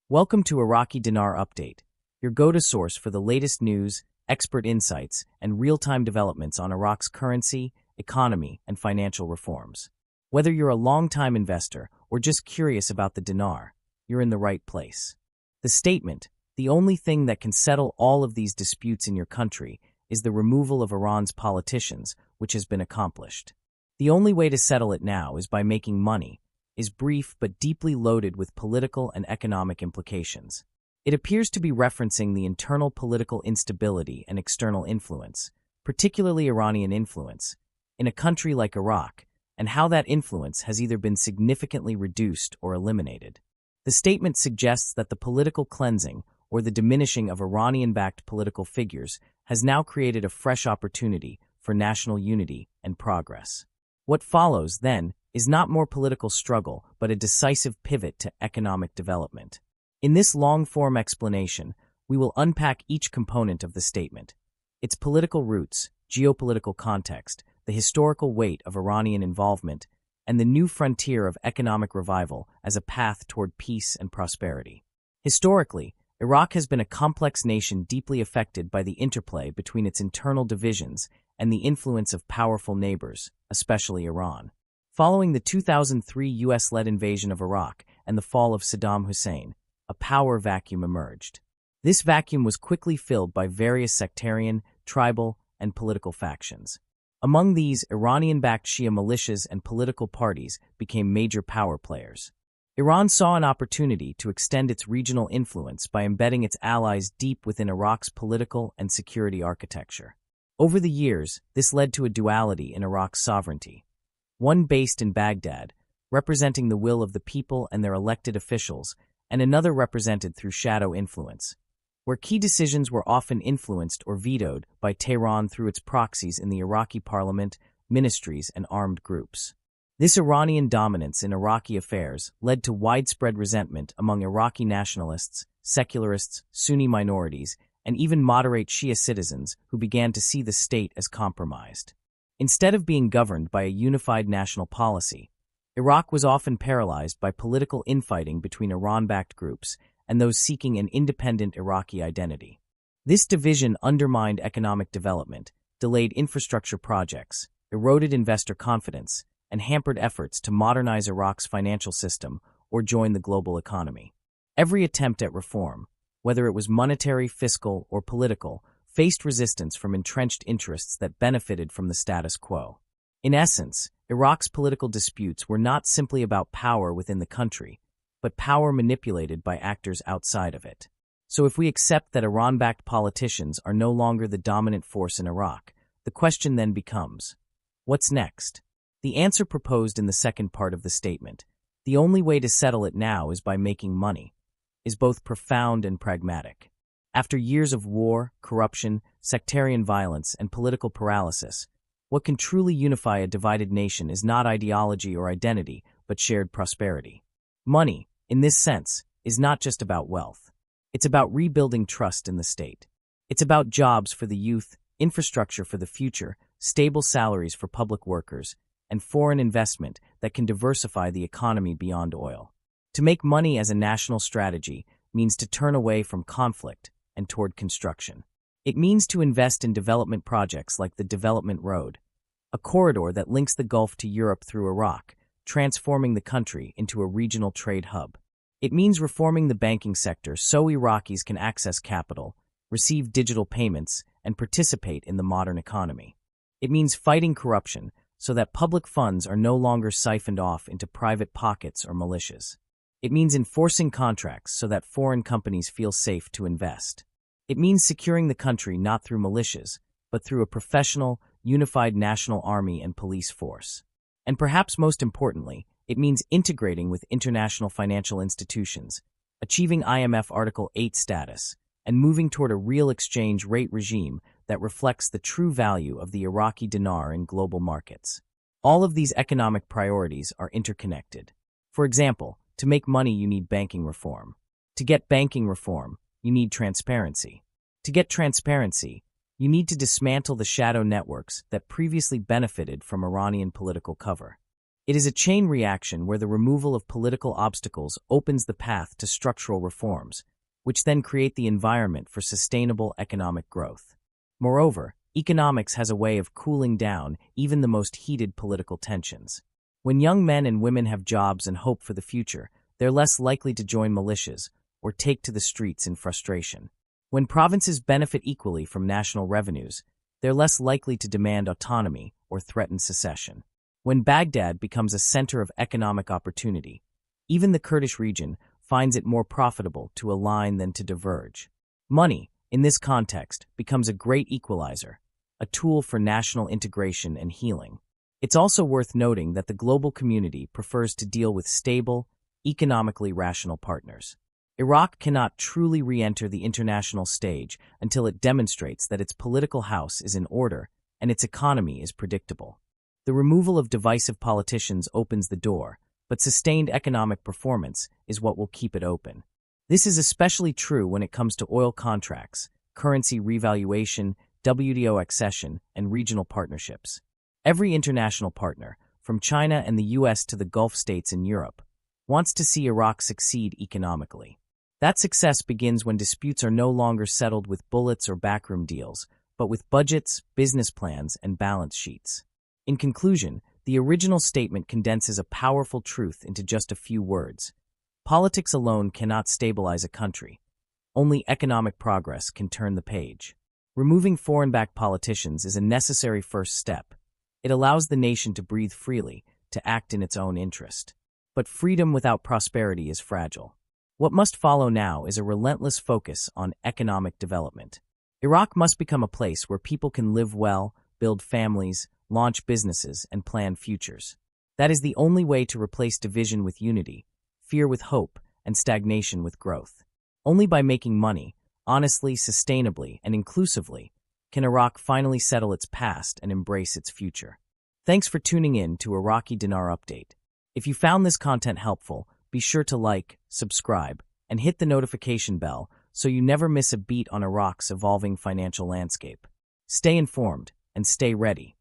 Welcome to Iraqi Dinar Update, your go-to source for the latest news, expert insights, and real-time developments on Iraq's currency, economy, and financial reforms. Whether you're a long-time investor or just curious about the dinar, you're in the right place. The statement, "The only thing that can settle all of these disputes in your country is the removal of Iran's politicians," which has been accomplished. "The only way to settle it now is by making money," is brief but deeply loaded with political and economic implications. It appears to be referencing the internal political instability and external influence, particularly Iranian influence, in a country like Iraq, and how that influence has either been significantly reduced or eliminated. The statement suggests that the political cleansing, or the diminishing of Iranian-backed political figures, has now created a fresh opportunity for national unity and progress. What follows, then, is not more political struggle, but a decisive pivot to economic development. In this long-form explanation, we will unpack each component of the statement: its political roots, geopolitical context, the historical weight of Iranian involvement, and the new frontier of economic revival as a path toward peace and prosperity. Historically, Iraq has been a complex nation deeply affected by the interplay between its internal divisions and the influence of powerful neighbors, especially Iran. Following the 2003 U.S.-led invasion of Iraq and the fall of Saddam Hussein, a power vacuum emerged. This vacuum was quickly filled by various sectarian, tribal, and political factions. Among these, Iranian-backed Shia militias and political parties became major power players. Iran saw an opportunity to extend its regional influence by embedding its allies deep within Iraq's political and security architecture. Over the years, this led to a duality in Iraq's sovereignty. One based in Baghdad, representing the will of the people and their elected officials, and another represented through shadow influence, where key decisions were often influenced or vetoed by Tehran through its proxies in the Iraqi parliament, ministries, and armed groups. This Iranian dominance in Iraqi affairs led to widespread resentment among Iraqi nationalists, secularists, Sunni minorities, and even moderate Shia citizens who began to see the state as compromised. Instead of being governed by a unified national policy, Iraq was often paralyzed by political infighting between Iran-backed groups and those seeking an independent Iraqi identity. This division undermined economic development, delayed infrastructure projects, eroded investor confidence, and hampered efforts to modernize Iraq's financial system or join the global economy. Every attempt at reform, whether it was monetary, fiscal, or political, faced resistance from entrenched interests that benefited from the status quo. In essence, Iraq's political disputes were not simply about power within the country, but power manipulated by actors outside of it. So if we accept that Iran-backed politicians are no longer the dominant force in Iraq, the question then becomes, what's next? The answer proposed in the second part of the statement, "The only way to settle it now is by making money," is both profound and pragmatic. After years of war, corruption, sectarian violence, and political paralysis, what can truly unify a divided nation is not ideology or identity, but shared prosperity. Money, in this sense, is not just about wealth. It's about rebuilding trust in the state. It's about jobs for the youth, infrastructure for the future, stable salaries for public workers, and foreign investment that can diversify the economy beyond oil. To make money as a national strategy means to turn away from conflict and toward construction. It means to invest in development projects like the Development Road, a corridor that links the Gulf to Europe through Iraq, transforming the country into a regional trade hub. It means reforming the banking sector so Iraqis can access capital, receive digital payments, and participate in the modern economy. It means fighting corruption so that public funds are no longer siphoned off into private pockets or militias. It means enforcing contracts so that foreign companies feel safe to invest. It means securing the country not through militias, but through a professional, unified national army and police force. And perhaps most importantly, it means integrating with international financial institutions, achieving IMF Article 8 status, and moving toward a real exchange rate regime that reflects the true value of the Iraqi dinar in global markets. All of these economic priorities are interconnected. For example, to make money, you need banking reform. To get banking reform, you need transparency. To get transparency, you need to dismantle the shadow networks that previously benefited from Iranian political cover. It is a chain reaction where the removal of political obstacles opens the path to structural reforms, which then create the environment for sustainable economic growth. Moreover, economics has a way of cooling down even the most heated political tensions. When young men and women have jobs and hope for the future, they're less likely to join militias or take to the streets in frustration. When provinces benefit equally from national revenues, they're less likely to demand autonomy or threaten secession. When Baghdad becomes a center of economic opportunity, even the Kurdish region finds it more profitable to align than to diverge. Money, in this context, becomes a great equalizer, a tool for national integration and healing. It's also worth noting that the global community prefers to deal with stable, economically rational partners. Iraq cannot truly re-enter the international stage until it demonstrates that its political house is in order and its economy is predictable. The removal of divisive politicians opens the door, but sustained economic performance is what will keep it open. This is especially true when it comes to oil contracts, currency revaluation, WTO accession, and regional partnerships. Every international partner, from China and the US to the Gulf states in Europe, wants to see Iraq succeed economically. That success begins when disputes are no longer settled with bullets or backroom deals, but with budgets, business plans, and balance sheets. In conclusion, the original statement condenses a powerful truth into just a few words. Politics alone cannot stabilize a country. Only economic progress can turn the page. Removing foreign-backed politicians is a necessary first step. It allows the nation to breathe freely, to act in its own interest. But freedom without prosperity is fragile. What must follow now is a relentless focus on economic development. Iraq must become a place where people can live well, build families, launch businesses, and plan futures. That is the only way to replace division with unity, fear with hope, and stagnation with growth. Only by making money, honestly, sustainably, and inclusively, can Iraq finally settle its past and embrace its future. Thanks for tuning in to Iraqi Dinar Update. If you found this content helpful, be sure to like, subscribe, and hit the notification bell so you never miss a beat on Iraq's evolving financial landscape. Stay informed and stay ready.